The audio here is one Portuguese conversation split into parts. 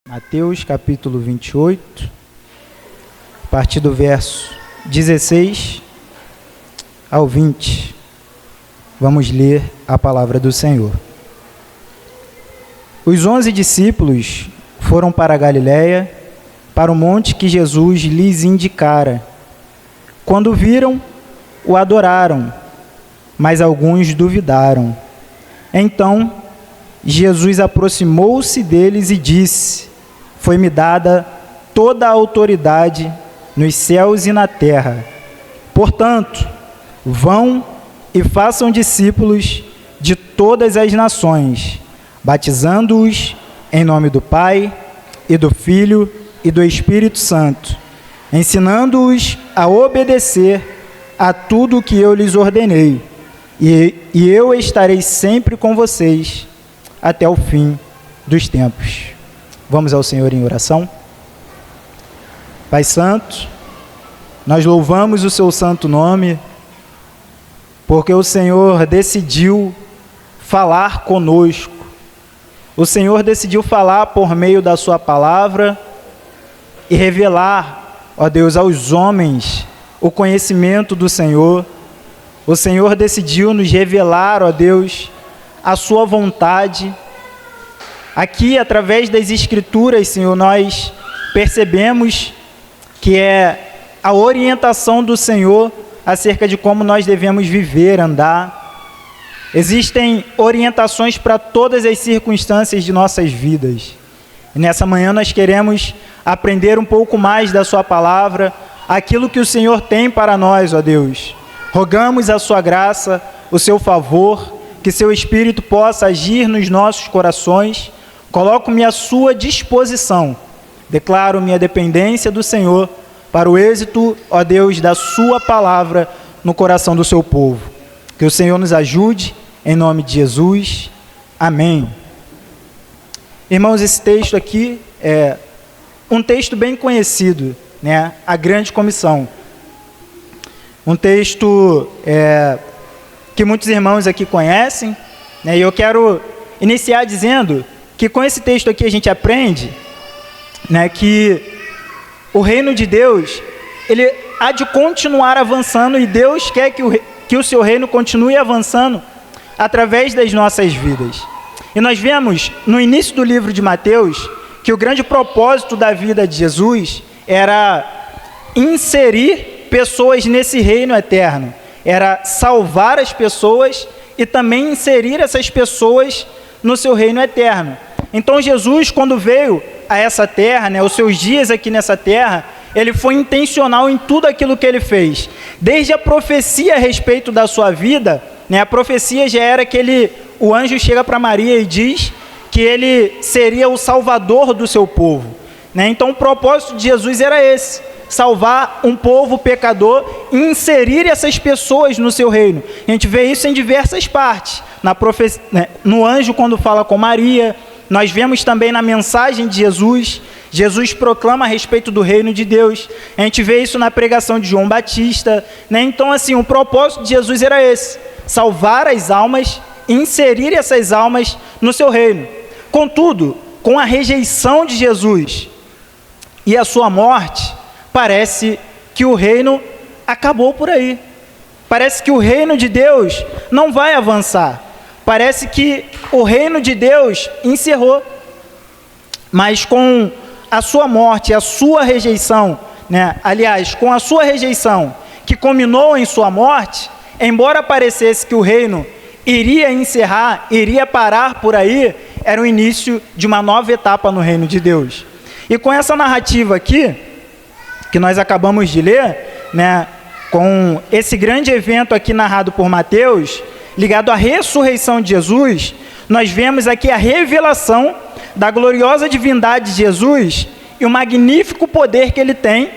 Mateus capítulo 28, a partir do verso 16 ao 20, vamos ler a palavra do Senhor. Os 11 discípulos foram para a Galiléia, para o monte que Jesus lhes indicara. Quando viram, o adoraram, mas alguns duvidaram. Então, Jesus aproximou-se deles e disse: Foi-me dada toda a autoridade nos céus e na terra. Portanto, vão e façam discípulos de todas as nações, batizando-os em nome do Pai, e do Filho, e do Espírito Santo, ensinando-os a obedecer a tudo o que eu lhes ordenei. E eu estarei sempre com vocês até o fim dos tempos. Vamos ao Senhor em oração. Pai Santo, nós louvamos o seu santo nome, porque o Senhor decidiu falar conosco. O Senhor decidiu falar por meio da sua palavra e revelar, ó Deus, aos homens o conhecimento do Senhor. O Senhor decidiu nos revelar, ó Deus, a sua vontade. Aqui, através das Escrituras, Senhor, nós percebemos que é a orientação do Senhor acerca de como nós devemos viver, andar. Existem orientações para todas as circunstâncias de nossas vidas. E nessa manhã nós queremos aprender um pouco mais da sua palavra, aquilo que o Senhor tem para nós, ó Deus. Rogamos a sua graça, o seu favor, que seu Espírito possa agir nos nossos corações. Coloco-me à sua disposição. Declaro minha dependência do Senhor para o êxito, ó Deus, da sua palavra no coração do seu povo. Que o Senhor nos ajude, em nome de Jesus. Amém. Irmãos, esse texto aqui é um texto bem conhecido, né? A Grande Comissão. Um texto que muitos irmãos aqui conhecem, né? E eu quero iniciar dizendo que com esse texto aqui a gente aprende, né, que o reino de Deus, ele há de continuar avançando, e Deus quer que o seu reino continue avançando através das nossas vidas. E nós vemos no início do livro de Mateus que o grande propósito da vida de Jesus era inserir pessoas nesse reino eterno, era salvar as pessoas e também inserir essas pessoas no seu reino eterno. Então Jesus, quando veio a essa terra, né, os seus dias aqui nessa terra, ele foi intencional em tudo aquilo que ele fez. Desde a profecia a respeito da sua vida, né, a profecia já era que o anjo chega para Maria e diz que ele seria o salvador do seu povo, né? Então o propósito de Jesus era esse: salvar um povo pecador e inserir essas pessoas no seu reino. A gente vê isso em diversas partes. No anjo, quando fala com Maria, nós vemos também na mensagem de Jesus. Jesus proclama a respeito do reino de Deus. A gente vê isso na pregação de João Batista, né? Então, assim, o propósito de Jesus era esse: salvar as almas e inserir essas almas no seu reino. Contudo, com a rejeição de Jesus e a sua morte, parece que o reino acabou por aí. Parece que o reino de Deus não vai avançar. Parece que o reino de Deus encerrou. Mas com a sua morte e a sua rejeição, né? Aliás, com a sua rejeição, que culminou em sua morte, embora parecesse que o reino iria encerrar, iria parar por aí, era o início de uma nova etapa no reino de Deus. E com essa narrativa aqui, que nós acabamos de ler, né, com esse grande evento aqui narrado por Mateus, ligado à ressurreição de Jesus, nós vemos aqui a revelação da gloriosa divindade de Jesus e o magnífico poder que ele tem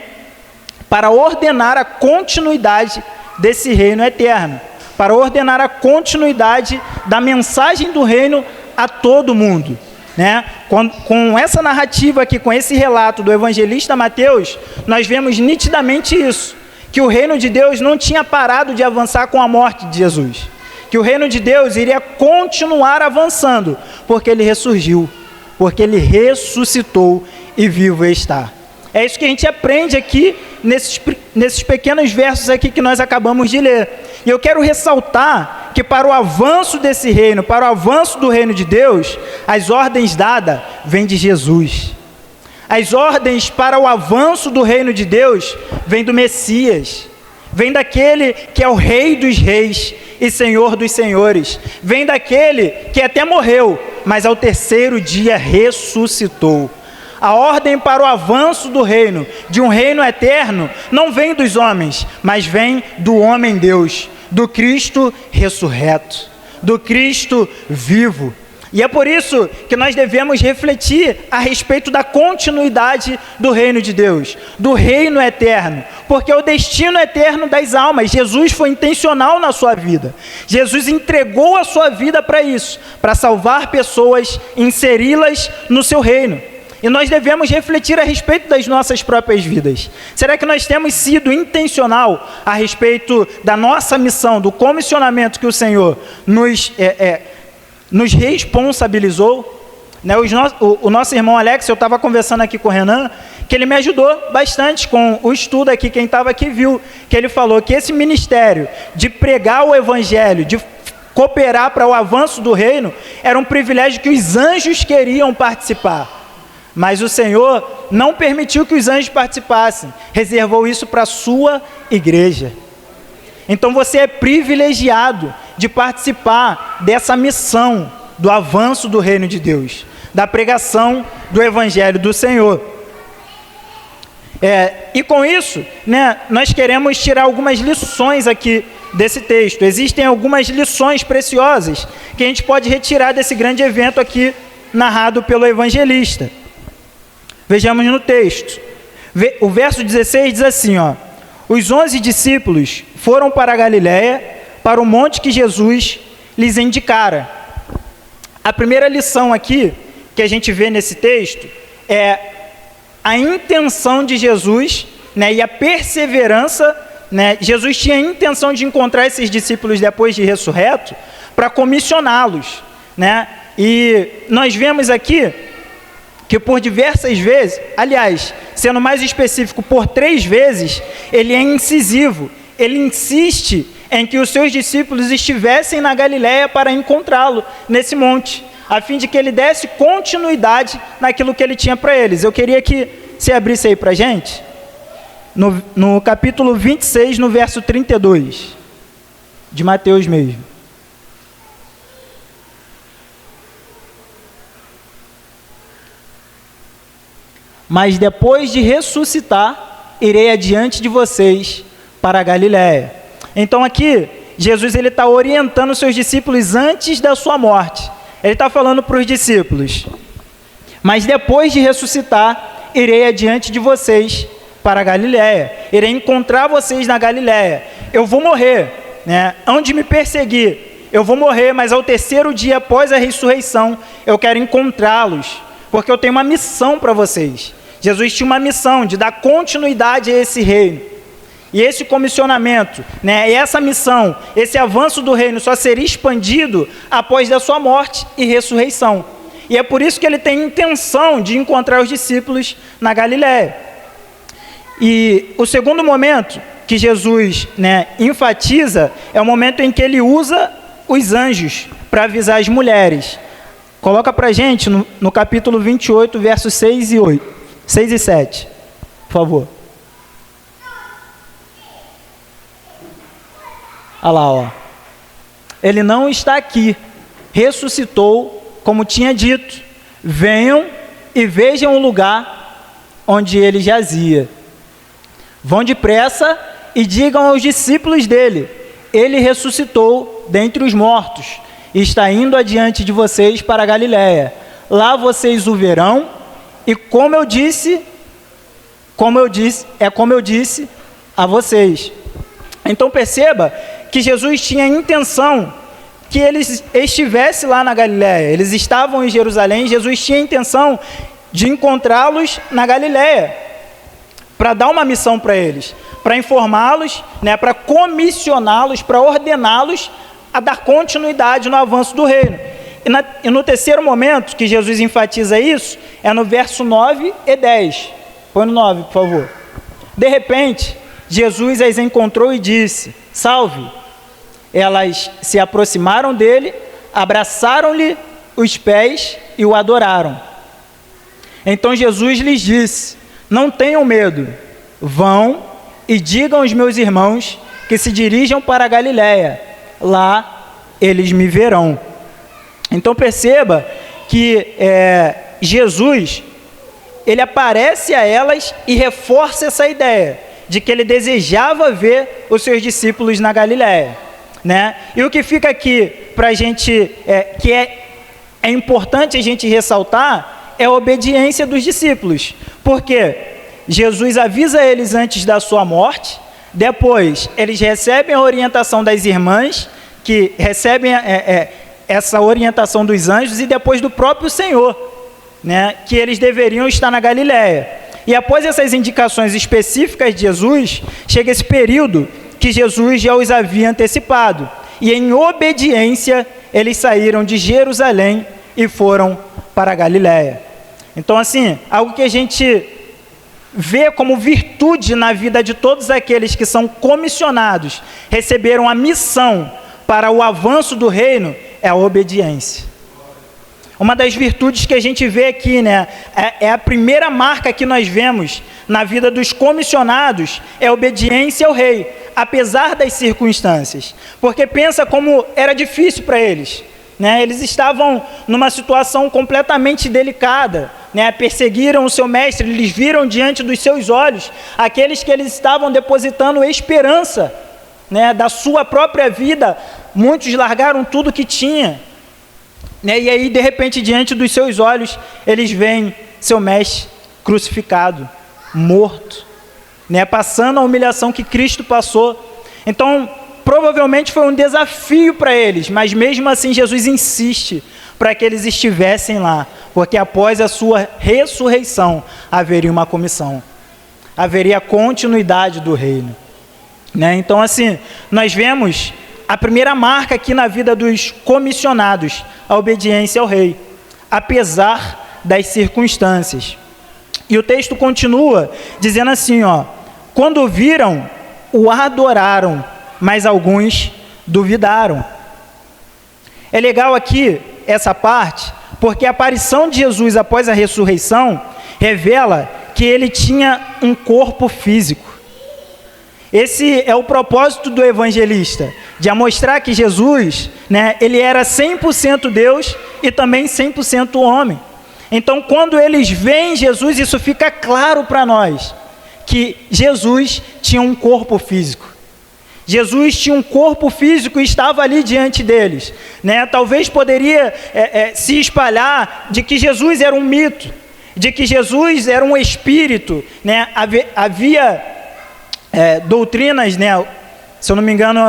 para ordenar a continuidade desse reino eterno, para ordenar a continuidade da mensagem do reino a todo mundo, né? Com essa narrativa aqui, com esse relato do evangelista Mateus, nós vemos nitidamente isso, que o reino de Deus não tinha parado de avançar com a morte de Jesus, que o reino de Deus iria continuar avançando, porque ele ressurgiu, porque ele ressuscitou e vivo está. É isso que a gente aprende aqui nesses pequenos versos aqui que nós acabamos de ler. E eu quero ressaltar que para o avanço desse reino, para o avanço do reino de Deus, as ordens dadas vêm de Jesus. As ordens para o avanço do reino de Deus vêm do Messias, vem daquele que é o Rei dos Reis e Senhor dos Senhores, vem daquele que até morreu, mas ao terceiro dia ressuscitou. A ordem para o avanço do reino, de um reino eterno, não vem dos homens, mas vem do homem Deus, do Cristo ressurreto, do Cristo vivo. E é por isso que nós devemos refletir a respeito da continuidade do reino de Deus, do reino eterno, porque é o destino eterno das almas. Jesus foi intencional na sua vida. Jesus entregou a sua vida para isso, para salvar pessoas, inseri-las no seu reino. E nós devemos refletir a respeito das nossas próprias vidas. Será que nós temos sido intencional a respeito da nossa missão, do comissionamento que o Senhor nos responsabilizou? Né? O nosso irmão Alex, eu estava conversando aqui com o Renan, que ele me ajudou bastante com o estudo aqui, quem estava aqui viu, que ele falou que esse ministério de pregar o evangelho, de cooperar para o avanço do reino, era um privilégio que os anjos queriam participar. Mas o Senhor não permitiu que os anjos participassem, reservou isso para a sua igreja. Então você é privilegiado de participar dessa missão do avanço do reino de Deus, da pregação do evangelho do Senhor. E com isso, né, nós queremos tirar algumas lições aqui desse texto. Existem algumas lições preciosas que a gente pode retirar desse grande evento aqui narrado pelo evangelista. Vejamos no texto. O verso 16 diz assim, ó: os 11 discípulos foram para a Galiléia, para o monte que Jesus lhes indicara. A primeira lição aqui que a gente vê nesse texto é a intenção de Jesus, né, e a perseverança, né? Jesus tinha a intenção de encontrar esses discípulos depois de ressurreto para comissioná-los, né? E nós vemos aqui que por diversas vezes, aliás, sendo mais específico, por 3 vezes, ele é incisivo, ele insiste em que os seus discípulos estivessem na Galiléia para encontrá-lo nesse monte, a fim de que ele desse continuidade naquilo que ele tinha para eles. Eu queria que você abrisse aí para a gente, no capítulo 26, no verso 32, de Mateus mesmo. Mas depois de ressuscitar, irei adiante de vocês para a Galiléia. Então aqui, Jesus está orientando os seus discípulos antes da sua morte. Ele está falando para os discípulos: mas depois de ressuscitar, irei adiante de vocês para a Galiléia. Irei encontrar vocês na Galiléia. Eu vou morrer, né? Onde me perseguir, eu vou morrer, mas ao terceiro dia após a ressurreição, eu quero encontrá-los, porque eu tenho uma missão para vocês. Jesus tinha uma missão de dar continuidade a esse reino. E esse comissionamento, né, essa missão, esse avanço do reino só seria expandido após a sua morte e ressurreição. E é por isso que ele tem intenção de encontrar os discípulos na Galiléia. E o segundo momento que Jesus, né, enfatiza é o momento em que ele usa os anjos para avisar as mulheres. Coloca para a gente no capítulo 28, versos 6 e 7, por favor. Olha lá, ó. Ele não está aqui, ressuscitou, como tinha dito. Venham e vejam o lugar onde ele jazia. Vão depressa e digam aos discípulos dele: ele ressuscitou dentre os mortos e está indo adiante de vocês para a Galiléia. Lá vocês o verão, e como eu disse a vocês. Então perceba que Jesus tinha a intenção que eles estivessem lá na Galiléia. Eles estavam em Jerusalém, Jesus tinha a intenção de encontrá-los na Galiléia, para dar uma missão para eles, para informá-los, né, para comissioná-los, para ordená-los a dar continuidade no avanço do reino. E no terceiro momento que Jesus enfatiza isso, é no verso 9 e 10. Põe no 9, por favor. De repente, Jesus as encontrou e disse: salve! Elas se aproximaram dele, abraçaram-lhe os pés e o adoraram. Então Jesus lhes disse: não tenham medo, vão e digam aos meus irmãos que se dirijam para a Galiléia, lá eles me verão. Então perceba que Jesus, ele aparece a elas e reforça essa ideia de que ele desejava ver os seus discípulos na Galiléia, né? E o que fica aqui para a gente, que é importante a gente ressaltar, é a obediência dos discípulos, porque Jesus avisa eles antes da sua morte, depois eles recebem a orientação das irmãs, que recebem essa orientação dos anjos, e depois do próprio Senhor, né, que eles deveriam estar na Galiléia. E após essas indicações específicas de Jesus, chega esse período que Jesus já os havia antecipado, e em obediência eles saíram de Jerusalém e foram para a Galiléia. Então, assim, algo que a gente vê como virtude na vida de todos aqueles que são comissionados, receberam a missão para o avanço do reino, é a obediência. Uma das virtudes que a gente vê aqui, né, é a primeira marca que nós vemos na vida dos comissionados, é a obediência ao rei, apesar das circunstâncias. Porque pensa como era difícil para eles, né? Eles estavam numa situação completamente delicada, né? Perseguiram o seu mestre, eles viram diante dos seus olhos aqueles que eles estavam depositando esperança, né, da sua própria vida. Muitos largaram tudo que tinha, né? E aí, de repente, diante dos seus olhos, eles veem seu mestre crucificado, morto, né? Passando a humilhação que Cristo passou. Então, provavelmente foi um desafio para eles, mas mesmo assim Jesus insiste para que eles estivessem lá, porque após a sua ressurreição haveria uma comissão, haveria continuidade do reino, né? Então, assim, nós vemos a primeira marca aqui na vida dos comissionados, a obediência ao rei, apesar das circunstâncias. E o texto continua dizendo assim, ó: quando viram, o adoraram, mas alguns duvidaram. É legal aqui essa parte, porque a aparição de Jesus após a ressurreição revela que ele tinha um corpo físico. Esse é o propósito do evangelista, de mostrar que Jesus, né, ele era 100% Deus e também 100% homem. Então, quando eles veem Jesus, isso fica claro para nós, que Jesus tinha um corpo físico. Jesus tinha um corpo físico e estava ali diante deles, né? Talvez poderia se espalhar de que Jesus era um mito, de que Jesus era um espírito, né? Havia doutrinas, né, se eu não me engano,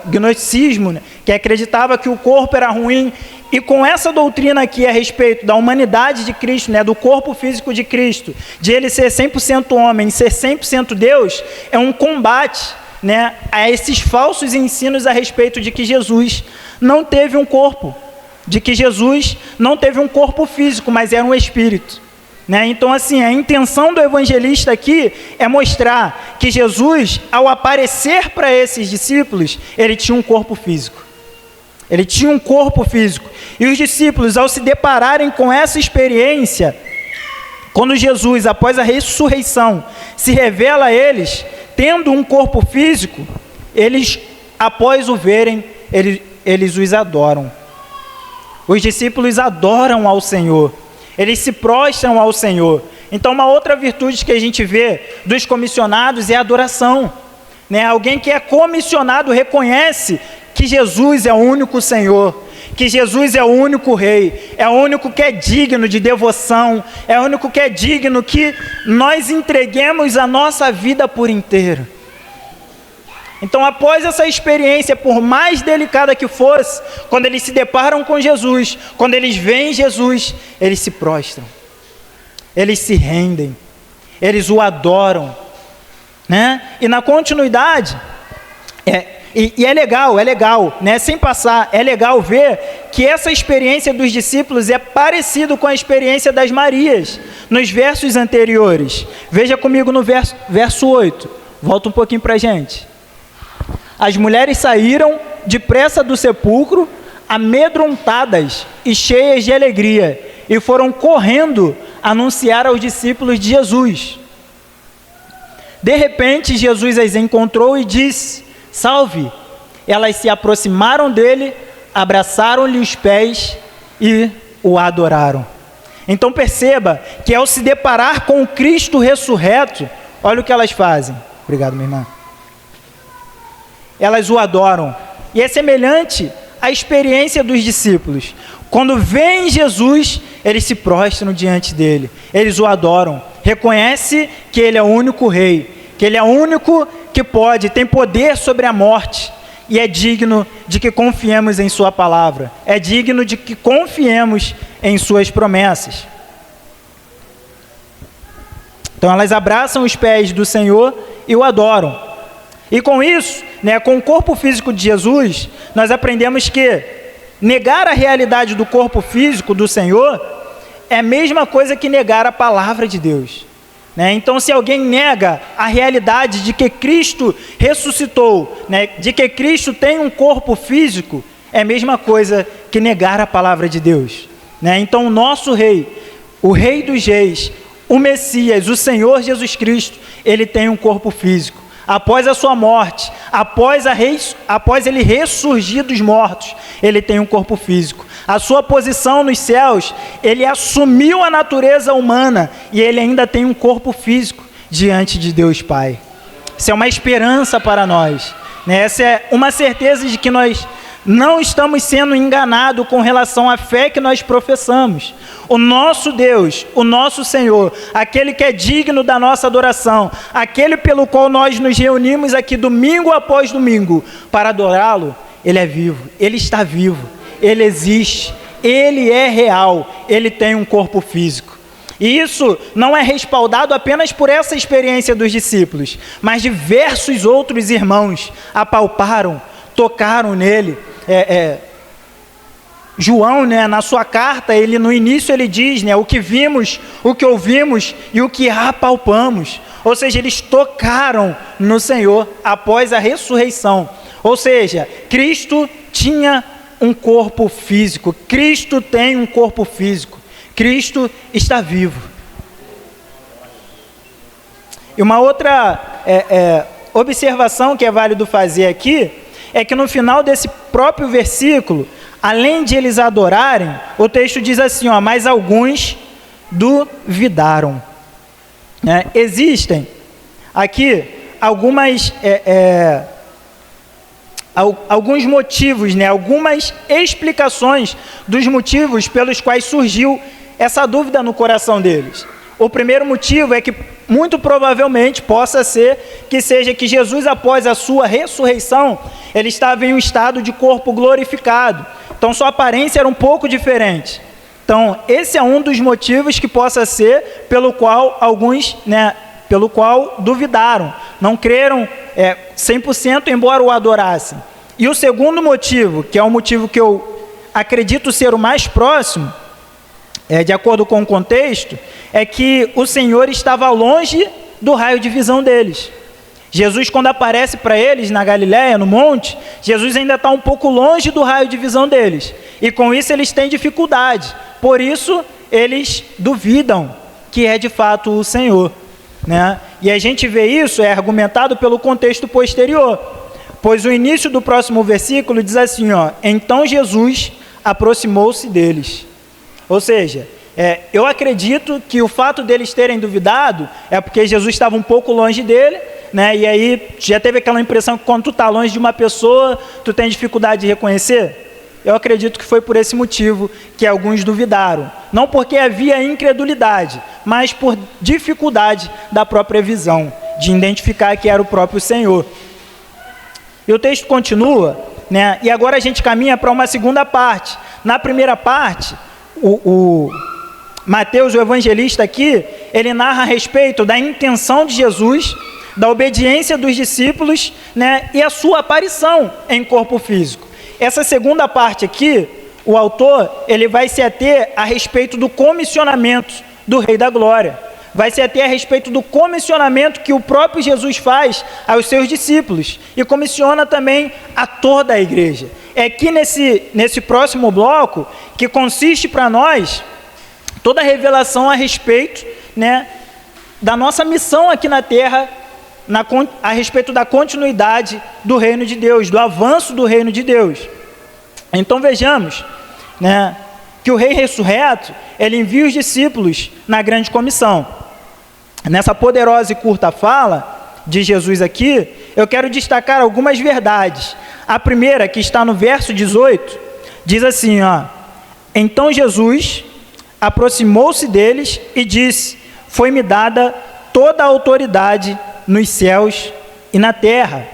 gnosticismo, né, que acreditava que o corpo era ruim, e com essa doutrina aqui a respeito da humanidade de Cristo, né, do corpo físico de Cristo, de ele ser 100% homem, ser 100% Deus, é um combate, né, a esses falsos ensinos a respeito de que Jesus não teve um corpo, de que Jesus não teve um corpo físico, mas era um espírito. Né? Então, assim, a intenção do evangelista aqui é mostrar que Jesus, ao aparecer para esses discípulos, ele tinha um corpo físico. Ele tinha um corpo físico. E os discípulos, ao se depararem com essa experiência, quando Jesus, após a ressurreição, se revela a eles, tendo um corpo físico, eles, após o verem, eles os adoram. Os discípulos adoram ao Senhor. Eles se prostram ao Senhor. Então, uma outra virtude que a gente vê dos comissionados é a adoração, né? Alguém que é comissionado reconhece que Jesus é o único Senhor, que Jesus é o único Rei, é o único que é digno de devoção, é o único que é digno que nós entreguemos a nossa vida por inteiro. Então, após essa experiência, por mais delicada que fosse, quando eles se deparam com Jesus, quando eles veem Jesus, eles se prostram, eles se rendem, eles o adoram, né? E na continuidade, E é legal, né? Sem passar, é legal ver que essa experiência dos discípulos é parecido com a experiência das Marias, nos versos anteriores. Veja comigo no verso 8, volta um pouquinho para a gente. As mulheres saíram depressa do sepulcro, amedrontadas e cheias de alegria, e foram correndo anunciar aos discípulos de Jesus. De repente, Jesus as encontrou e disse: salve! Elas se aproximaram dele, abraçaram-lhe os pés e o adoraram. Então perceba que ao se deparar com o Cristo ressurreto, olha o que elas fazem. Obrigado, minha irmã. Elas o adoram. E é semelhante à experiência dos discípulos. Quando veem Jesus, eles se prostram diante dele. Eles o adoram. Reconhece que ele é o único rei, que ele é o único que pode, tem poder sobre a morte, e é digno de que confiemos em sua palavra, é digno de que confiemos em suas promessas. Então elas abraçam os pés do Senhor e o adoram. E com isso, né, com o corpo físico de Jesus, nós aprendemos que negar a realidade do corpo físico do Senhor é a mesma coisa que negar a palavra de Deus. Né? Então, se alguém nega a realidade de que Cristo ressuscitou, né, de que Cristo tem um corpo físico, é a mesma coisa que negar a palavra de Deus. Né? Então, o nosso Rei, o Rei dos Reis, o Messias, o Senhor Jesus Cristo, ele tem um corpo físico. Após a sua morte, após ele ressurgir dos mortos, ele tem um corpo físico. A sua posição nos céus, ele assumiu a natureza humana e ele ainda tem um corpo físico diante de Deus Pai. Isso é uma esperança para nós, né? Essa é uma certeza de que nós não estamos sendo enganados com relação à fé que nós professamos. O nosso Deus, o nosso Senhor, aquele que é digno da nossa adoração, aquele pelo qual nós nos reunimos aqui domingo após domingo para adorá-lo, ele é vivo, ele está vivo, ele existe, ele é real, ele tem um corpo físico. E isso não é respaldado apenas por essa experiência dos discípulos, mas diversos outros irmãos apalparam, tocaram nele. João, né, na sua carta, no início ele diz, né, o que vimos, o que ouvimos e o que apalpamos. Ou seja, eles tocaram no Senhor após a ressurreição. Ou seja, Cristo tinha um corpo físico, Cristo tem um corpo físico, Cristo está vivo. E uma outra observação que é válido fazer aqui, é que no final desse próprio versículo, além de eles adorarem, o texto diz assim, ó, mas alguns duvidaram. Né? Existem aqui alguns motivos, né? Algumas explicações dos motivos pelos quais surgiu essa dúvida no coração deles. O primeiro motivo é que muito provavelmente possa ser que seja que Jesus, após a sua ressurreição, ele estava em um estado de corpo glorificado. Então sua aparência era um pouco diferente. Então esse é um dos motivos que possa ser pelo qual alguns, né, pelo qual duvidaram, não creram 100% embora o adorassem. E o segundo motivo, que é o motivo que eu acredito ser o mais próximo, de acordo com o contexto, é que o Senhor estava longe do raio de visão deles. Jesus, quando aparece para eles na Galileia, no monte, Jesus ainda está um pouco longe do raio de visão deles. E com isso eles têm dificuldade. Por isso, eles duvidam que é de fato o Senhor. Né? E a gente vê isso, é argumentado pelo contexto posterior. Pois o início do próximo versículo diz assim, ó, então Jesus aproximou-se deles. Ou seja, eu acredito que o fato deles terem duvidado é porque Jesus estava um pouco longe dele, né? E aí já teve aquela impressão que quando tu está longe de uma pessoa, tu tem dificuldade de reconhecer? Eu acredito que foi por esse motivo que alguns duvidaram. Não porque havia incredulidade, mas por dificuldade da própria visão, de identificar que era o próprio Senhor. E o texto continua, né? E agora a gente caminha para uma segunda parte. Na primeira parte, o Mateus, o evangelista aqui, ele narra a respeito da intenção de Jesus da obediência dos discípulos, né, e a sua aparição em corpo físico. Essa segunda parte aqui, o autor ele vai se ater a respeito do comissionamento do Rei da Glória. Vai se ater a respeito do comissionamento que o próprio Jesus faz aos seus discípulos e comissiona também a toda a igreja. É aqui nesse próximo bloco que consiste para nós toda a revelação a respeito, né, da nossa missão aqui na Terra, a respeito da continuidade do reino de Deus, do avanço do reino de Deus. Então vejamos, né, que o Rei ressurreto, ele envia os discípulos na grande comissão. Nessa poderosa e curta fala de Jesus aqui, eu quero destacar algumas verdades. A primeira, que está no verso 18, diz assim, ó: então Jesus aproximou-se deles e disse: foi-me dada toda a autoridade nos céus e na terra.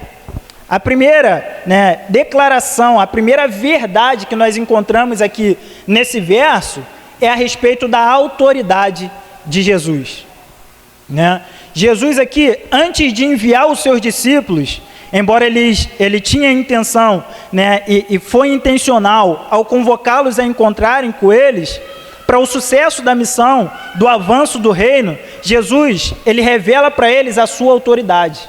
A primeira, né, declaração, a primeira verdade que nós encontramos aqui nesse verso é a respeito da autoridade de Jesus. Né? Jesus aqui, antes de enviar os seus discípulos, embora ele tinha a intenção, né, e foi intencional ao convocá-los a encontrarem com eles, para o sucesso da missão, do avanço do reino, Jesus, ele revela para eles a sua autoridade.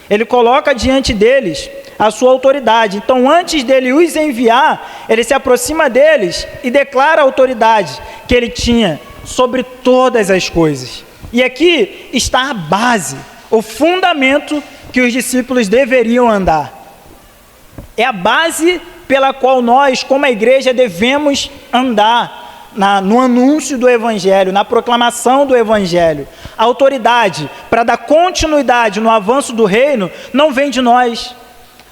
Ele coloca diante deles a sua autoridade. Então, antes dele os enviar, ele se aproxima deles e declara a autoridade que ele tinha sobre todas as coisas. E aqui está a base, o fundamento que os discípulos deveriam andar. É a base pela qual nós, como a igreja, devemos andar no anúncio do Evangelho, na proclamação do Evangelho. A autoridade para dar continuidade no avanço do reino não vem de nós,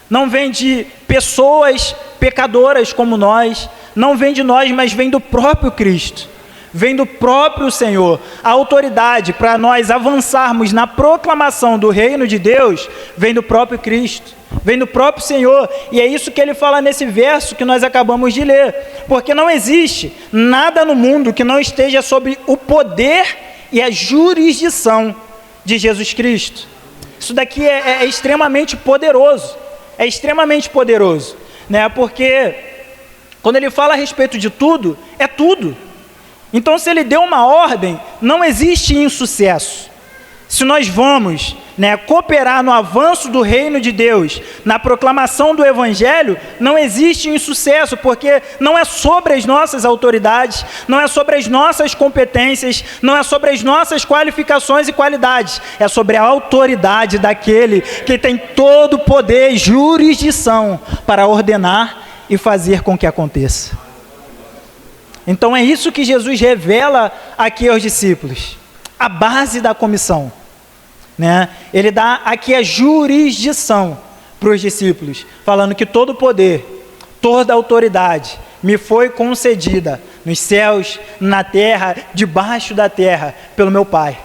não vem de pessoas pecadoras como nós, não vem de nós, mas vem do próprio Cristo, vem do próprio Senhor. A autoridade para nós avançarmos na proclamação do reino de Deus vem do próprio Cristo, vem do próprio Senhor, e é isso que ele fala nesse verso que nós acabamos de ler, porque não existe nada no mundo que não esteja sob o poder e a jurisdição de Jesus Cristo. Isso daqui é extremamente poderoso, né? Porque quando ele fala a respeito de tudo, é tudo. Então, se ele deu uma ordem, não existe insucesso. Se nós vamos, né, cooperar no avanço do reino de Deus, na proclamação do Evangelho, não existe insucesso, porque não é sobre as nossas autoridades, não é sobre as nossas competências, não é sobre as nossas qualificações e qualidades, é sobre a autoridade daquele que tem todo o poder e jurisdição para ordenar e fazer com que aconteça. Então é isso que Jesus revela aqui aos discípulos, a base da comissão, né? Ele dá aqui a jurisdição para os discípulos, falando que todo o poder, toda a autoridade me foi concedida nos céus, na terra, debaixo da terra, pelo meu Pai.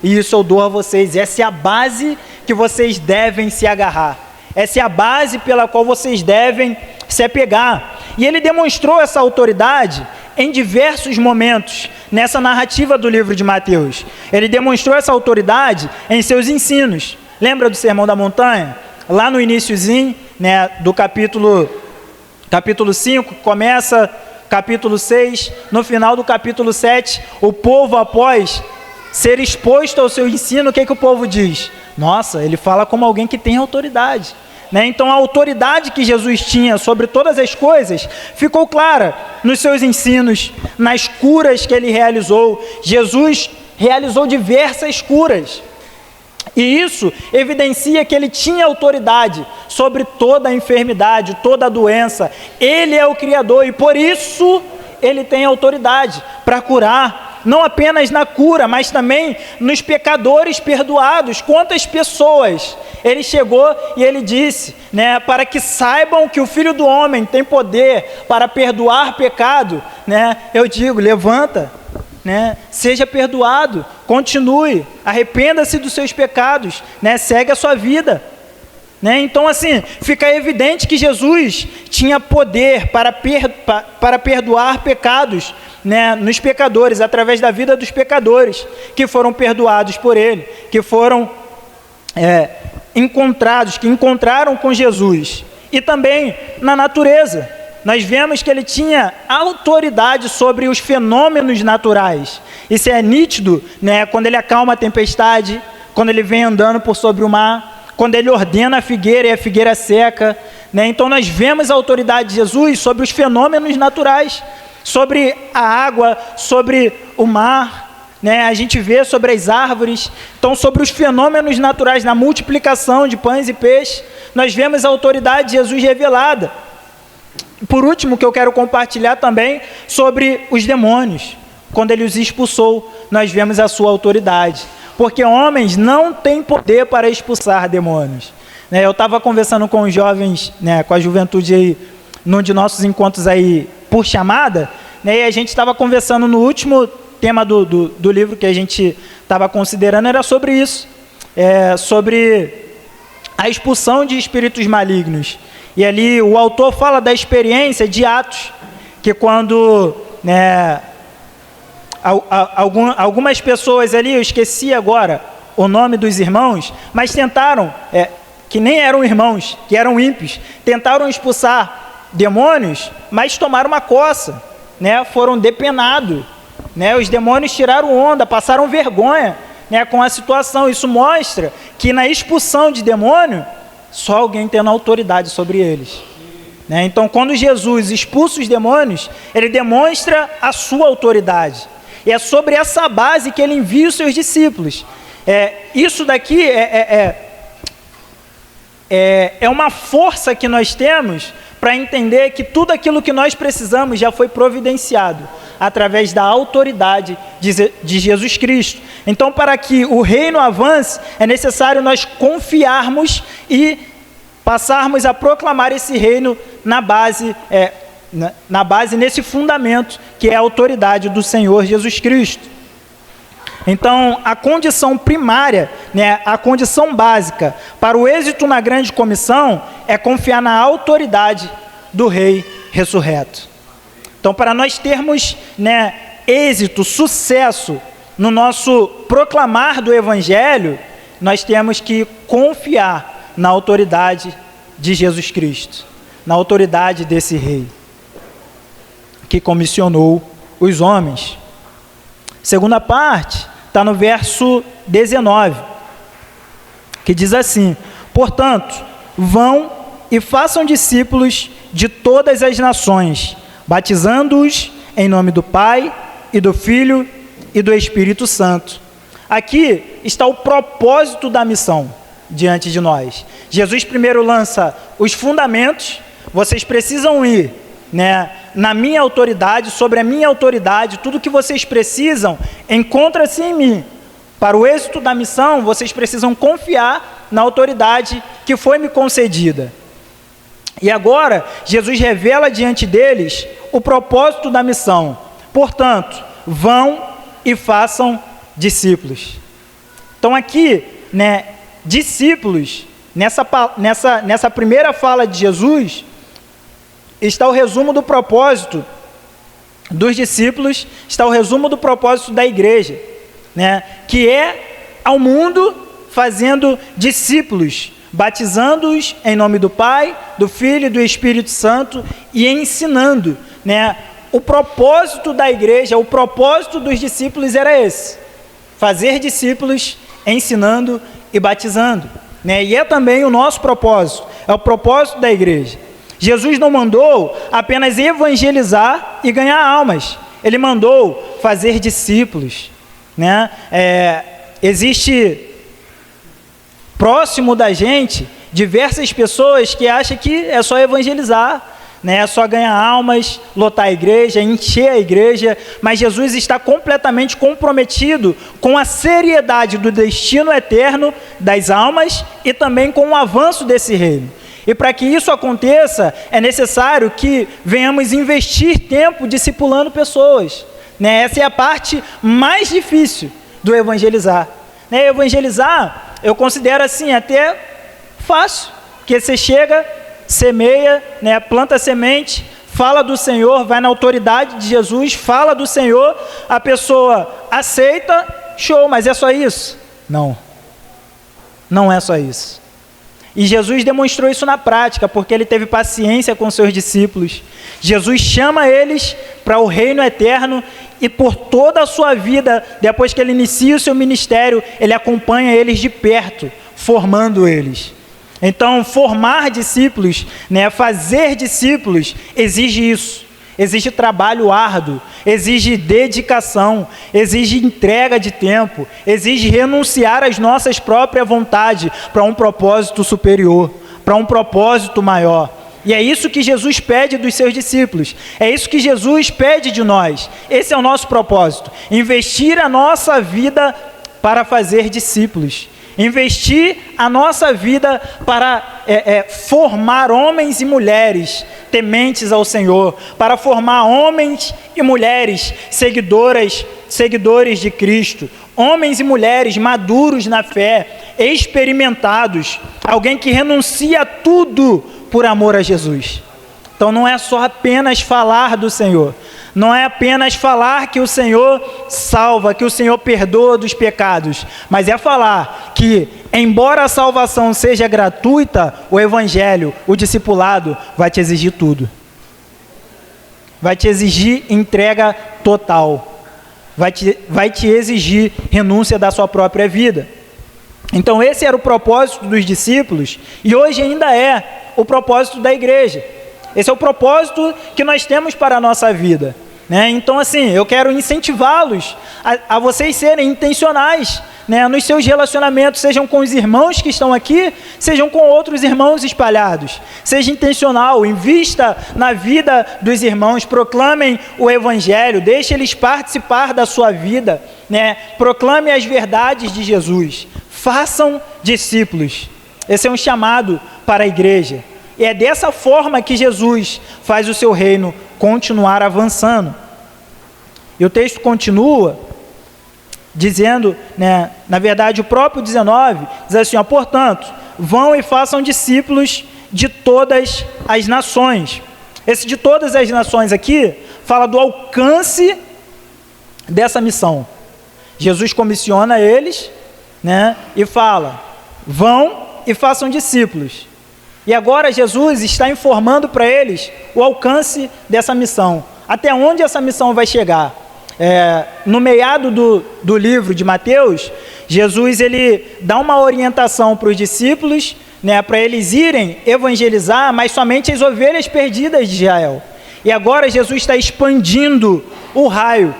E isso eu dou a vocês. Essa é a base que vocês devem se agarrar. Essa é a base pela qual vocês devem se apegar. E ele demonstrou essa autoridade em diversos momentos nessa narrativa do livro de Mateus. Ele demonstrou essa autoridade em seus ensinos. Lembra do Sermão da Montanha? Lá no iniciozinho, né, do capítulo 5, começa capítulo 6, no final do capítulo 7, o povo, após ser exposto ao seu ensino, o que o povo diz? Nossa, ele fala como alguém que tem autoridade. Né? Então a autoridade que Jesus tinha sobre todas as coisas ficou clara nos seus ensinos, nas curas que ele realizou. Jesus realizou diversas curas, e isso evidencia que ele tinha autoridade sobre toda a enfermidade, toda a doença. Ele é o Criador e por isso ele tem autoridade para curar, não apenas na cura, mas também nos pecadores perdoados. Quantas pessoas ele chegou e ele disse, né, para que saibam que o Filho do Homem tem poder para perdoar pecado, né, eu digo, levanta, né, seja perdoado, continue, arrependa-se dos seus pecados, né, segue a sua vida. Né? Então, assim, fica evidente que Jesus tinha poder para perdoar pecados, né, nos pecadores, através da vida dos pecadores, que foram perdoados por ele, que foram encontrados, que encontraram com Jesus. E também na natureza. Nós vemos que ele tinha autoridade sobre os fenômenos naturais. Isso é nítido, né, quando ele acalma a tempestade, quando ele vem andando por sobre o mar, quando ele ordena a figueira e a figueira seca. Né? Então nós vemos a autoridade de Jesus sobre os fenômenos naturais, sobre a água, sobre o mar, né? A gente vê sobre as árvores. Então, sobre os fenômenos naturais, na multiplicação de pães e peixes, nós vemos a autoridade de Jesus revelada. Por último, que eu quero compartilhar também sobre os demônios. Quando ele os expulsou, nós vemos a sua autoridade. Porque homens não têm poder para expulsar demônios. Eu estava conversando com os jovens, né, com a juventude aí, num de nossos encontros aí por chamada, né, e a gente estava conversando no último tema do livro que a gente estava considerando, era sobre isso. Sobre a expulsão de espíritos malignos. E ali o autor fala da experiência de Atos, que quando, né, algumas pessoas ali, eu esqueci agora o nome dos irmãos, mas tentaram, que nem eram irmãos, que eram ímpios, tentaram expulsar demônios, mas tomaram uma coça, né, foram depenados, né, os demônios tiraram onda, passaram vergonha, né, com a situação. Isso mostra que na expulsão de demônio, só alguém tendo autoridade sobre eles. Né? Então, quando Jesus expulsa os demônios, ele demonstra a sua autoridade. E é sobre essa base que ele envia os seus discípulos. Isso daqui é uma força que nós temos para entender que tudo aquilo que nós precisamos já foi providenciado através da autoridade de Jesus Cristo. Então, para que o reino avance, é necessário nós confiarmos e passarmos a proclamar esse reino na base, nesse fundamento, que é a autoridade do Senhor Jesus Cristo. Então, a condição primária, né, a condição básica para o êxito na grande comissão é confiar na autoridade do Rei ressurreto. Então, para nós termos, né, êxito, sucesso no nosso proclamar do Evangelho, nós temos que confiar na autoridade de Jesus Cristo, na autoridade desse Rei, que comissionou os homens. Segunda parte está no verso 19, que diz assim: portanto, vão e façam discípulos de todas as nações, batizando-os em nome do Pai, e do Filho, e do Espírito Santo. Aqui está o propósito da missão diante de nós. Jesus primeiro lança os fundamentos. Vocês precisam ir, né, na minha autoridade, sobre a minha autoridade. Tudo que vocês precisam encontra-se em mim. Para o êxito da missão, vocês precisam confiar na autoridade que foi me concedida. E agora, Jesus revela diante deles o propósito da missão. Portanto, vão e façam discípulos. Então aqui, né, discípulos, nessa primeira fala de Jesus, está o resumo do propósito dos discípulos, está o resumo do propósito da igreja, né, que é ao mundo fazendo discípulos, batizando-os em nome do Pai, do Filho e do Espírito Santo e ensinando, né? O propósito da igreja, o propósito dos discípulos era esse: fazer discípulos, ensinando e batizando, né? E é também o nosso propósito, é o propósito da igreja. Jesus não mandou apenas evangelizar e ganhar almas, ele mandou fazer discípulos, né? Existe próximo da gente diversas pessoas que acham que é só evangelizar, né? É só ganhar almas, lotar a igreja, encher a igreja, mas Jesus está completamente comprometido com a seriedade do destino eterno das almas e também com o avanço desse reino. E para que isso aconteça, é necessário que venhamos investir tempo discipulando pessoas, né? Essa é a parte mais difícil do evangelizar, né? Evangelizar, eu considero assim até fácil, porque você chega, semeia, né, planta semente, fala do Senhor, vai na autoridade de Jesus, fala do Senhor, a pessoa aceita, show, mas é só isso? Não. não é só isso. E Jesus demonstrou isso na prática, porque ele teve paciência com seus discípulos. Jesus chama eles para o reino eterno e por toda a sua vida, depois que ele inicia o seu ministério, ele acompanha eles de perto, formando eles. Então, formar discípulos, fazer discípulos, exige isso. Exige trabalho árduo, exige dedicação, exige entrega de tempo, exige renunciar às nossas próprias vontades para um propósito superior, para um propósito maior. E é isso que Jesus pede dos seus discípulos, é isso que Jesus pede de nós. Esse é o nosso propósito, investir a nossa vida para fazer discípulos. Investir a nossa vida para formar homens e mulheres tementes ao Senhor, para formar homens e mulheres seguidores de Cristo, homens e mulheres maduros na fé, experimentados, alguém que renuncia a tudo por amor a Jesus. Então não é só apenas falar do Senhor, não é apenas falar que o Senhor salva, que o Senhor perdoa dos pecados, mas é falar que, embora a salvação seja gratuita, o Evangelho, o discipulado, vai te exigir tudo. Vai te exigir entrega total. Vai te exigir renúncia da sua própria vida. Então esse era o propósito dos discípulos e hoje ainda é o propósito da igreja. Esse é o propósito que nós temos para a nossa vida. Então, assim, eu quero incentivá-los a vocês serem intencionais nos seus relacionamentos, sejam com os irmãos que estão aqui, sejam com outros irmãos espalhados. Seja intencional, invista na vida dos irmãos, proclamem o Evangelho, deixe eles participar da sua vida, proclame as verdades de Jesus, façam discípulos. Esse é um chamado para a igreja. E é dessa forma que Jesus faz o seu reino continuar avançando. E o texto continua dizendo, na verdade o próprio 19, diz assim, portanto, vão e façam discípulos de todas as nações. Esse de todas as nações aqui, fala do alcance dessa missão. Jesus comissiona eles, e fala, vão e façam discípulos. E agora Jesus está informando para eles o alcance dessa missão, até onde essa missão vai chegar. No meado do livro de Mateus, Jesus ele dá uma orientação para os discípulos, para eles irem evangelizar, mas somente as ovelhas perdidas de Israel. E agora Jesus está expandindo o raio,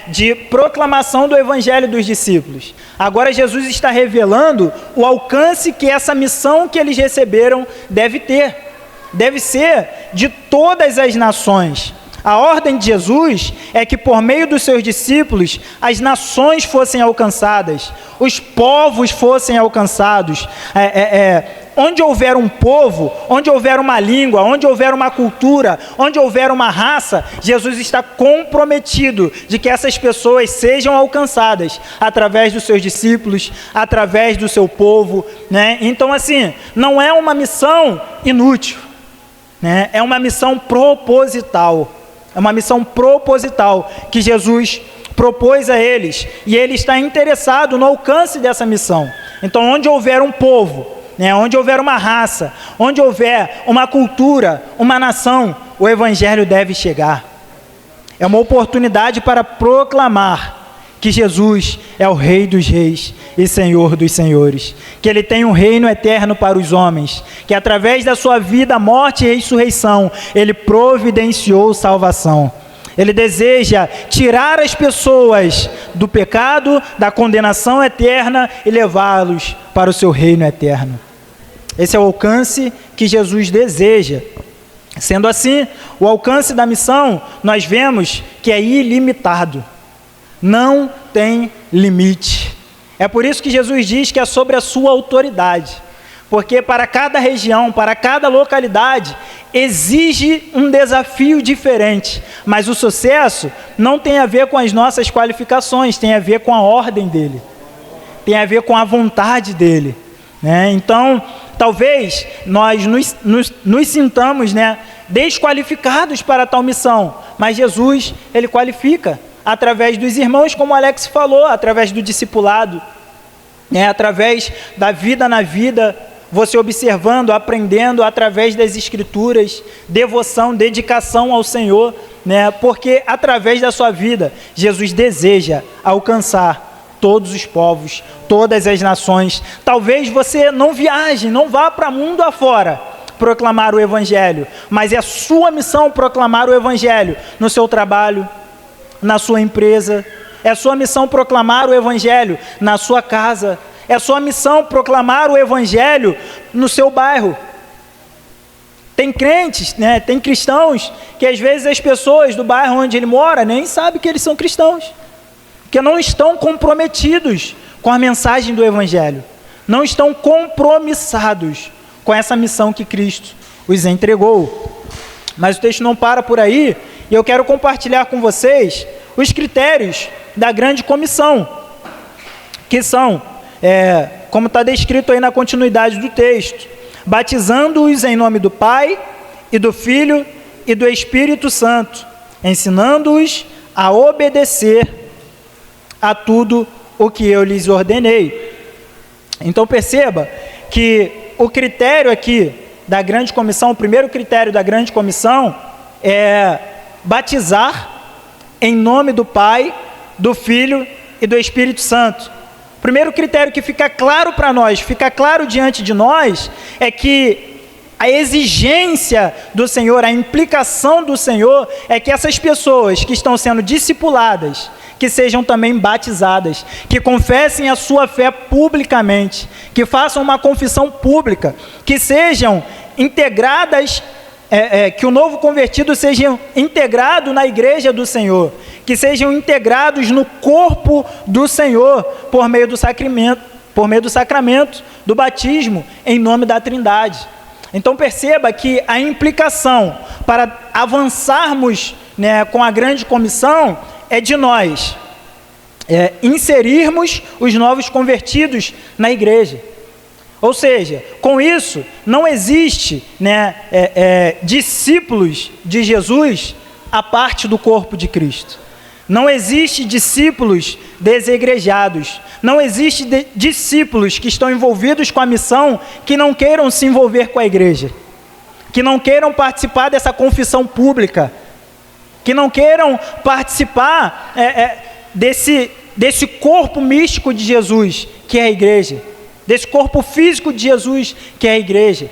de proclamação do evangelho dos discípulos. Agora Jesus está revelando o alcance que essa missão que eles receberam deve ter. Deve ser de todas as nações. A ordem de Jesus é que por meio dos seus discípulos as nações fossem alcançadas, os povos fossem alcançados. Onde houver um povo, onde houver uma língua, onde houver uma cultura, onde houver uma raça, Jesus está comprometido de que essas pessoas sejam alcançadas através dos seus discípulos, através do seu povo. Então, assim, não é uma missão inútil, é uma missão proposital. É uma missão proposital que Jesus propôs a eles, e ele está interessado no alcance dessa missão. Então, onde houver um povo, onde houver uma raça, onde houver uma cultura, uma nação, o Evangelho deve chegar. É uma oportunidade para proclamar que Jesus é o Rei dos Reis e Senhor dos Senhores, que Ele tem um reino eterno para os homens, que através da sua vida, morte e ressurreição, Ele providenciou salvação. Ele deseja tirar as pessoas do pecado, da condenação eterna e levá-los para o seu reino eterno. Esse é o alcance que Jesus deseja. Sendo assim, o alcance da missão, nós vemos que é ilimitado. Não tem limite. É por isso que Jesus diz que é sobre a sua autoridade. Porque para cada região, para cada localidade, exige um desafio diferente. Mas o sucesso não tem a ver com as nossas qualificações, tem a ver com a ordem dele. Tem a ver com a vontade dele. Então, talvez nós nos sintamos desqualificados para tal missão. Mas Jesus, Ele qualifica. Através dos irmãos, como o Alex falou, através do discipulado. através da vida na vida, você observando, aprendendo através das Escrituras, devoção, dedicação ao Senhor, porque através da sua vida, Jesus deseja alcançar todos os povos, todas as nações. Talvez você não viaje, não vá para o mundo afora proclamar o Evangelho, mas é sua missão proclamar o Evangelho no seu trabalho, na sua empresa, é sua missão proclamar o Evangelho na sua casa, é sua missão proclamar o Evangelho no seu bairro. Tem crentes, tem cristãos, que às vezes as pessoas do bairro onde ele mora nem sabem que eles são cristãos, que não estão comprometidos com a mensagem do Evangelho, não estão compromissados com essa missão que Cristo os entregou. Mas o texto não para por aí, e eu quero compartilhar com vocês os critérios da grande comissão, que são, como está descrito aí na continuidade do texto: batizando-os em nome do Pai, e do Filho, e do Espírito Santo, ensinando-os a obedecer a tudo o que eu lhes ordenei. Então perceba que o critério aqui da grande comissão, o primeiro critério da grande comissão é batizar em nome do Pai, do Filho e do Espírito Santo. O primeiro critério que fica claro para nós, fica claro diante de nós, é que a exigência do Senhor, a implicação do Senhor é que essas pessoas que estão sendo discipuladas, que sejam também batizadas, que confessem a sua fé publicamente, que façam uma confissão pública, que sejam integradas, que o novo convertido seja integrado na igreja do Senhor, que sejam integrados no corpo do Senhor, por meio do sacramento do batismo, em nome da Trindade. Então perceba que a implicação para avançarmos, com a grande comissão é de nós inserirmos os novos convertidos na igreja. Ou seja, com isso, não existe discípulos de Jesus à parte do corpo de Cristo. Não existe discípulos desegrejados. Não existe discípulos que estão envolvidos com a missão que não queiram se envolver com a igreja, que não queiram participar dessa confissão pública, que não queiram participar desse corpo místico de Jesus, que é a igreja, desse corpo físico de Jesus, que é a igreja.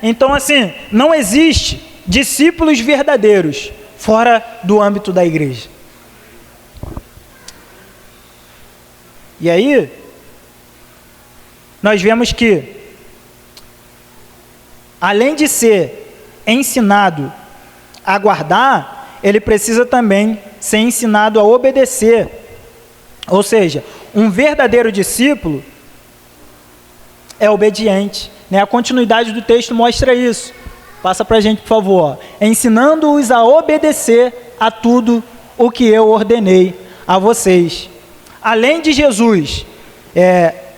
Então, assim, não existe discípulos verdadeiros fora do âmbito da igreja. E aí, nós vemos que, além de ser ensinado a guardar, ele precisa também ser ensinado a obedecer. Ou seja, um verdadeiro discípulo é obediente. A continuidade do texto mostra isso. Passa para a gente, por favor. Ensinando-os a obedecer a tudo o que eu ordenei a vocês. Além de Jesus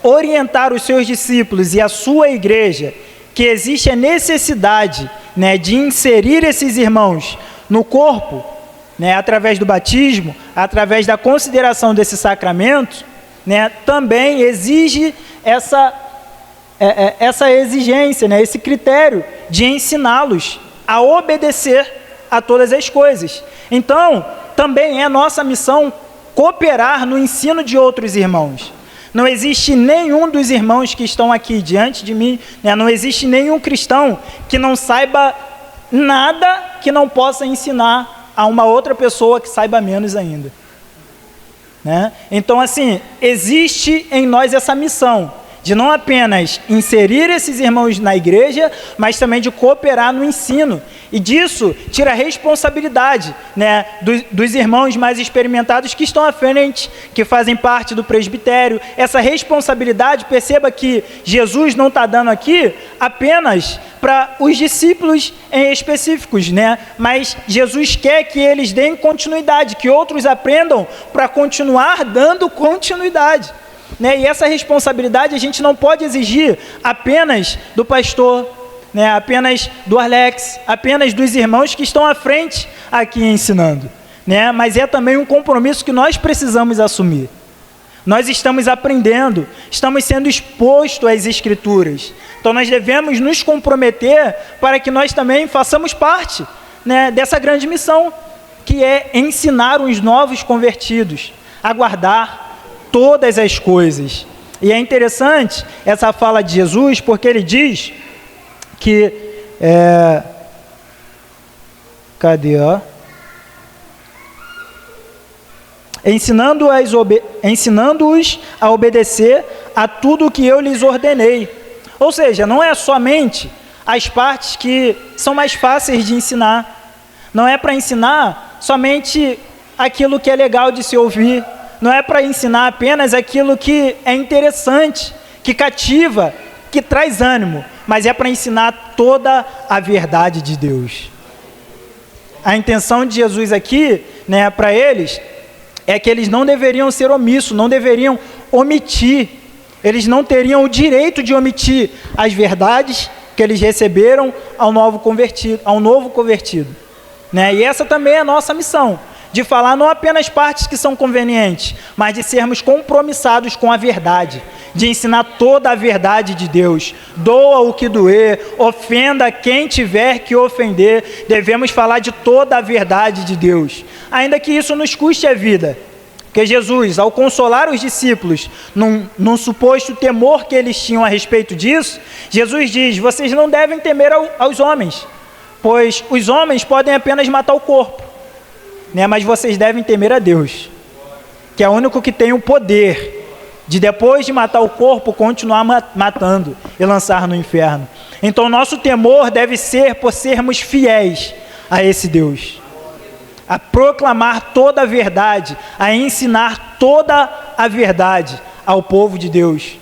orientar os seus discípulos e a sua igreja, que existe a necessidade de inserir esses irmãos no corpo, através do batismo, através da consideração desse sacramento, também exige essa exigência, esse critério de ensiná-los a obedecer a todas as coisas. Então, também é nossa missão cooperar no ensino de outros irmãos. Não existe nenhum dos irmãos que estão aqui diante de mim, não existe nenhum cristão que não saiba nada que não possa ensinar a uma outra pessoa que saiba menos ainda. Então, assim, existe em nós essa missão de não apenas inserir esses irmãos na igreja, mas também de cooperar no ensino. E disso tira a responsabilidade dos irmãos mais experimentados que estão à frente, que fazem parte do presbitério. Essa responsabilidade, perceba que Jesus não está dando aqui apenas para os discípulos em específicos, mas Jesus quer que eles deem continuidade, que outros aprendam para continuar dando continuidade. E essa responsabilidade a gente não pode exigir apenas do pastor, apenas do Alex, apenas dos irmãos que estão à frente aqui ensinando, mas é também um compromisso que nós precisamos assumir. Nós estamos aprendendo, estamos sendo expostos às Escrituras. Então nós devemos nos comprometer para que nós também façamos parte, né, dessa grande missão, que é ensinar os novos convertidos a guardar todas as coisas. E é interessante essa fala de Jesus, porque ele diz que... ensinando-os a obedecer a tudo o que eu lhes ordenei. Ou seja, não é somente as partes que são mais fáceis de ensinar. Não é para ensinar somente aquilo que é legal de se ouvir. Não é para ensinar apenas aquilo que é interessante, que cativa, que traz ânimo. Mas é para ensinar toda a verdade de Deus. A intenção de Jesus aqui, né, para eles, é que eles não deveriam ser omissos, não deveriam omitir. Eles não teriam o direito de omitir as verdades que eles receberam ao novo convertido. Né? E essa também é a nossa missão, de falar não apenas partes que são convenientes, mas de sermos compromissados com a verdade, de ensinar toda a verdade de Deus. Doa o que doer, ofenda quem tiver que ofender, devemos falar de toda a verdade de Deus, ainda que isso nos custe a vida. Porque Jesus, ao consolar os discípulos, num suposto temor que eles tinham a respeito disso, Jesus diz: vocês não devem temer aos homens, pois os homens podem apenas matar o corpo, né? Mas vocês devem temer a Deus, que é o único que tem o poder de, depois de matar o corpo, continuar matando e lançar no inferno. Então nosso temor deve ser por sermos fiéis a esse Deus, a proclamar toda a verdade, a ensinar toda a verdade ao povo de Deus,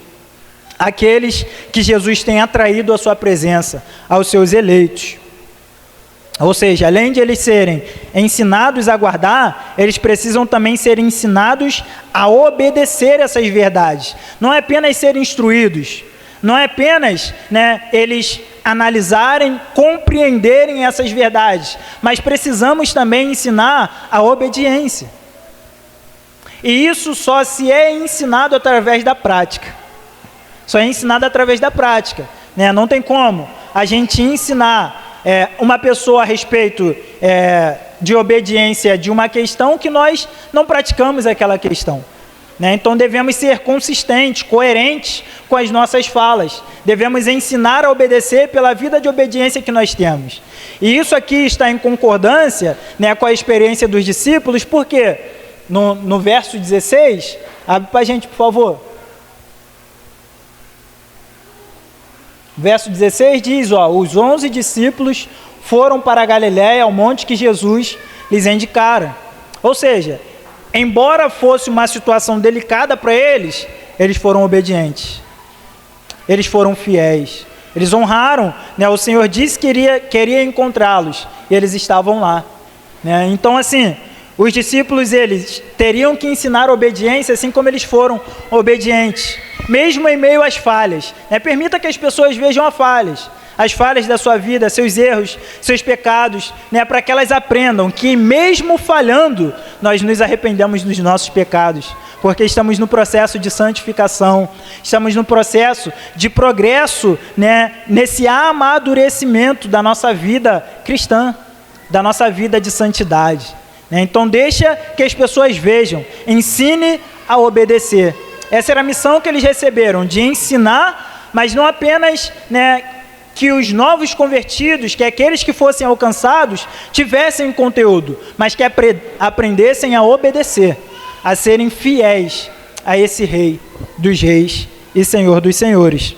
aqueles que Jesus tem atraído à sua presença, aos seus eleitos. Ou seja, além de eles serem ensinados a guardar, eles precisam também ser ensinados a obedecer essas verdades. Não é apenas ser instruídos, não é apenas, né, eles analisarem, compreenderem essas verdades, mas precisamos também ensinar a obediência. E isso só se é ensinado através da prática. Só é ensinado através da prática, né? Não tem como a gente ensinar uma pessoa a respeito de obediência de uma questão que nós não praticamos aquela questão, né? Então devemos ser consistentes, coerentes com as nossas falas. Devemos ensinar a obedecer pela vida de obediência que nós temos. E isso aqui está em concordância, né, com a experiência dos discípulos, porque no verso 16, abre para a gente, por favor. Verso 16 diz, os 11 discípulos foram para a Galiléia, ao monte que Jesus lhes indicara. Ou seja, embora fosse uma situação delicada para eles, eles foram obedientes. Eles foram fiéis. Eles honraram, né? O Senhor disse que queria encontrá-los, e eles estavam lá, né? Então, assim, os discípulos, eles teriam que ensinar obediência, assim como eles foram obedientes, mesmo em meio às falhas, né? Permita que as pessoas vejam as falhas da sua vida, seus erros, seus pecados, né? Para que elas aprendam que mesmo falhando, nós nos arrependemos dos nossos pecados, porque estamos no processo de santificação, estamos no processo de progresso, né? Nesse amadurecimento da nossa vida cristã, da nossa vida de santidade. Então deixa que as pessoas vejam, ensine a obedecer. Essa era a missão que eles receberam, de ensinar, mas não apenas, né, que os novos convertidos, que aqueles que fossem alcançados, tivessem conteúdo, mas que aprendessem a obedecer, a serem fiéis a esse Rei dos Reis e Senhor dos Senhores.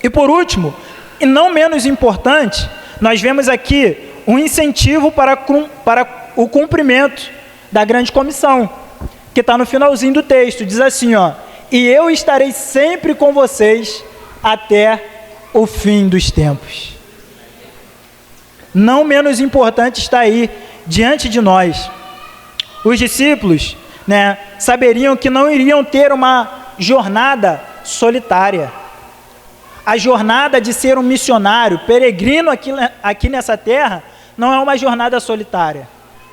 E por último, e não menos importante, nós vemos aqui um incentivo para o cumprimento da grande comissão, que está no finalzinho do texto. Diz assim, e eu estarei sempre com vocês até o fim dos tempos. Não menos importante está aí diante de nós. Os discípulos, né, saberiam que não iriam ter uma jornada solitária. A jornada de ser um missionário, peregrino aqui nessa terra, não é uma jornada solitária.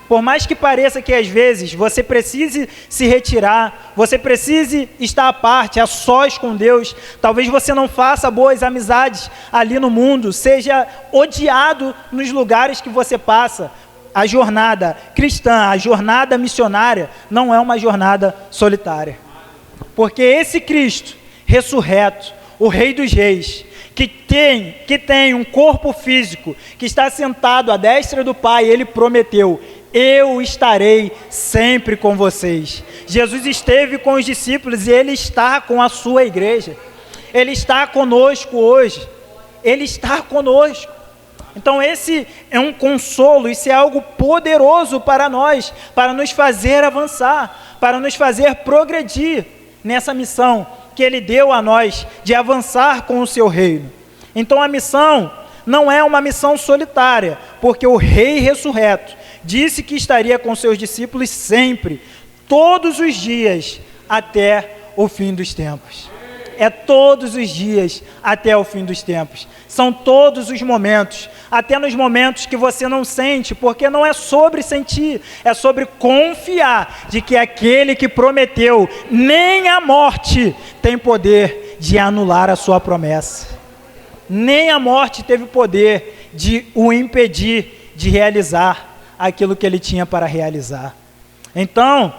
Por mais que pareça que às vezes você precise se retirar, você precise estar à parte, a sós com Deus, talvez você não faça boas amizades ali no mundo, seja odiado nos lugares que você passa. A jornada cristã, a jornada missionária, não é uma jornada solitária. Porque esse Cristo ressurreto, o Rei dos Reis, que tem um corpo físico, que está sentado à destra do Pai, ele prometeu: eu estarei sempre com vocês. Jesus esteve com os discípulos e ele está com a sua igreja. Ele está conosco hoje. Ele está conosco. Então esse é um consolo, isso é algo poderoso para nós, para nos fazer avançar, para nos fazer progredir nessa missão que ele deu a nós de avançar com o seu reino. Então a missão não é uma missão solitária, porque o Rei ressurreto disse que estaria com seus discípulos sempre, todos os dias, até o fim dos tempos. É todos os dias até o fim dos tempos. São todos os momentos, até nos momentos que você não sente, porque não é sobre sentir, é sobre confiar de que aquele que prometeu, nem a morte tem poder de anular a sua promessa. Nem a morte teve poder de o impedir de realizar aquilo que ele tinha para realizar. Então,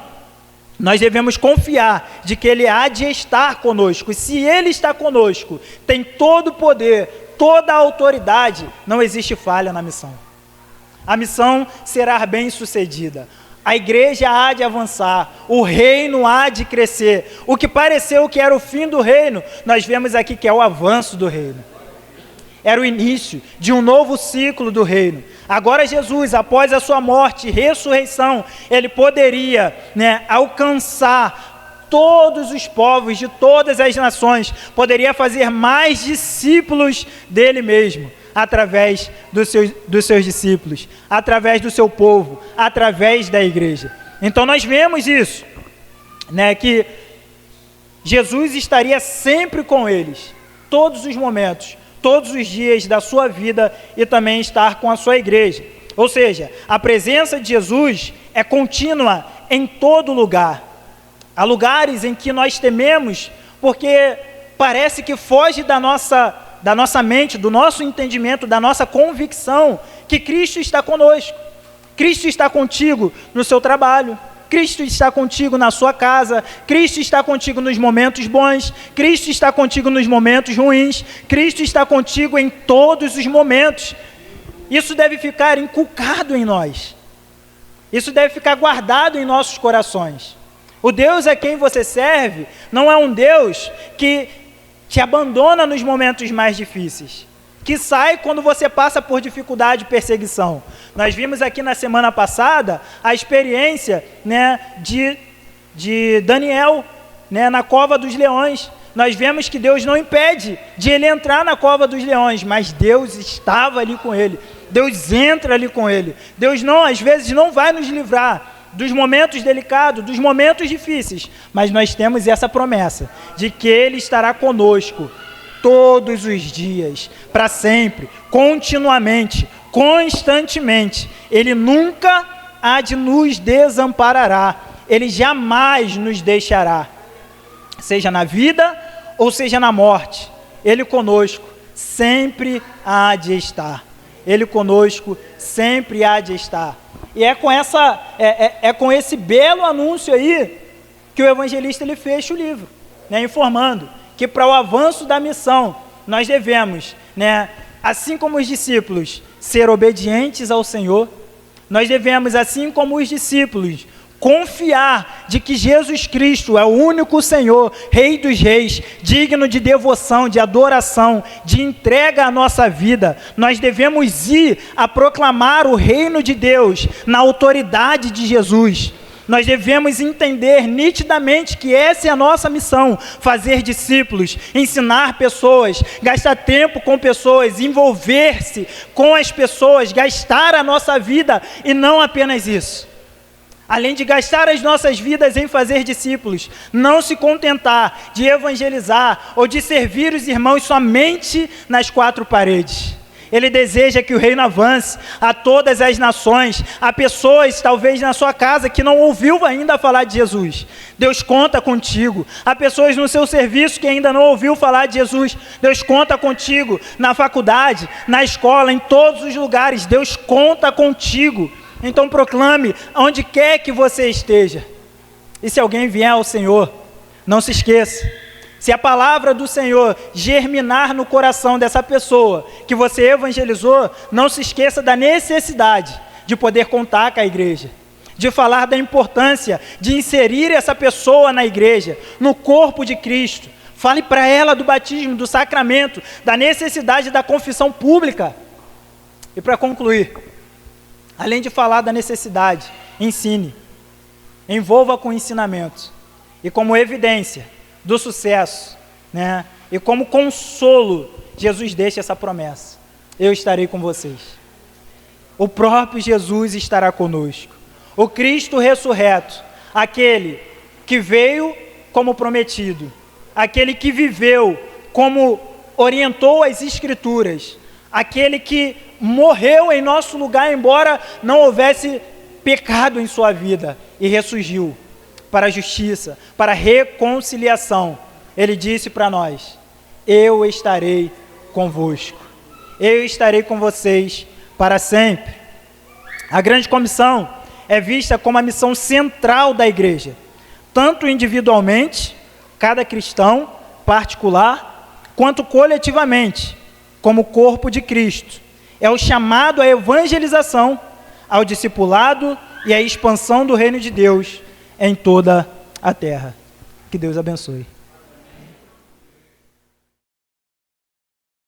nós devemos confiar de que ele há de estar conosco. E se ele está conosco, tem todo o poder, toda a autoridade, não existe falha na missão. A missão será bem sucedida. A igreja há de avançar, o reino há de crescer. O que pareceu que era o fim do reino, nós vemos aqui que é o avanço do reino. Era o início de um novo ciclo do reino. Agora Jesus, após a sua morte e ressurreição, ele poderia, alcançar todos os povos de todas as nações, poderia fazer mais discípulos dele mesmo, através dos seus discípulos, através do seu povo, através da igreja. Então nós vemos isso, que Jesus estaria sempre com eles, todos os momentos, todos os dias da sua vida, e também estar com a sua igreja. Ou seja, a presença de Jesus é contínua em todo lugar. Há lugares em que nós tememos, porque parece que foge da nossa mente, do nosso entendimento, da nossa convicção, que Cristo está conosco. Cristo está contigo no seu trabalho, Cristo está contigo na sua casa, Cristo está contigo nos momentos bons, Cristo está contigo nos momentos ruins, Cristo está contigo em todos os momentos. Isso deve ficar inculcado em nós. Isso deve ficar guardado em nossos corações. O Deus a quem você serve não é um Deus que te abandona nos momentos mais difíceis, que sai quando você passa por dificuldade e perseguição. Nós vimos aqui na semana passada a experiência de Daniel, na cova dos leões. Nós vemos que Deus não impede de ele entrar na cova dos leões, mas Deus estava ali com ele. Deus entra ali com ele. Deus às vezes não vai nos livrar dos momentos delicados, dos momentos difíceis, mas nós temos essa promessa de que ele estará conosco todos os dias, para sempre, continuamente, constantemente. Ele nunca há de nos desamparará, ele jamais nos deixará, seja na vida ou seja na morte. Ele conosco sempre há de estar. Ele conosco sempre há de estar. E é com esse belo anúncio aí que o evangelista ele fecha o livro, informando que para o avanço da missão, nós devemos, assim como os discípulos, ser obedientes ao Senhor. Nós devemos, assim como os discípulos, confiar de que Jesus Cristo é o único Senhor, Rei dos Reis, digno de devoção, de adoração, de entrega à nossa vida. Nós devemos ir a proclamar o reino de Deus na autoridade de Jesus. Nós devemos entender nitidamente que essa é a nossa missão, fazer discípulos, ensinar pessoas, gastar tempo com pessoas, envolver-se com as pessoas, gastar a nossa vida, e não apenas isso. Além de gastar as nossas vidas em fazer discípulos, não se contentar de evangelizar ou de servir os irmãos somente nas quatro paredes. Ele deseja que o reino avance a todas as nações, a pessoas, talvez na sua casa, que não ouviu ainda falar de Jesus. Deus conta contigo. Há pessoas no seu serviço que ainda não ouviu falar de Jesus. Deus conta contigo. Na faculdade, na escola, em todos os lugares, Deus conta contigo. Então proclame onde quer que você esteja. E se alguém vier ao Senhor, não se esqueça, se a palavra do Senhor germinar no coração dessa pessoa que você evangelizou, não se esqueça da necessidade de poder contar com a igreja, de falar da importância de inserir essa pessoa na igreja, no corpo de Cristo. Fale para ela do batismo, do sacramento, da necessidade da confissão pública. E para concluir, além de falar da necessidade, ensine, envolva com ensinamento. E como evidência do sucesso, né? E como consolo, Jesus deixa essa promessa: eu estarei com vocês. O próprio Jesus estará conosco. O Cristo ressurreto, aquele que veio como prometido, aquele que viveu como orientou as Escrituras, aquele que morreu em nosso lugar, embora não houvesse pecado em sua vida, e ressurgiu para a justiça, para a reconciliação. Ele disse para nós: eu estarei convosco, eu estarei com vocês para sempre. A grande comissão é vista como a missão central da igreja, tanto individualmente, cada cristão particular, quanto coletivamente, como corpo de Cristo. É o chamado à evangelização, ao discipulado e à expansão do reino de Deus em toda a terra. Que Deus abençoe.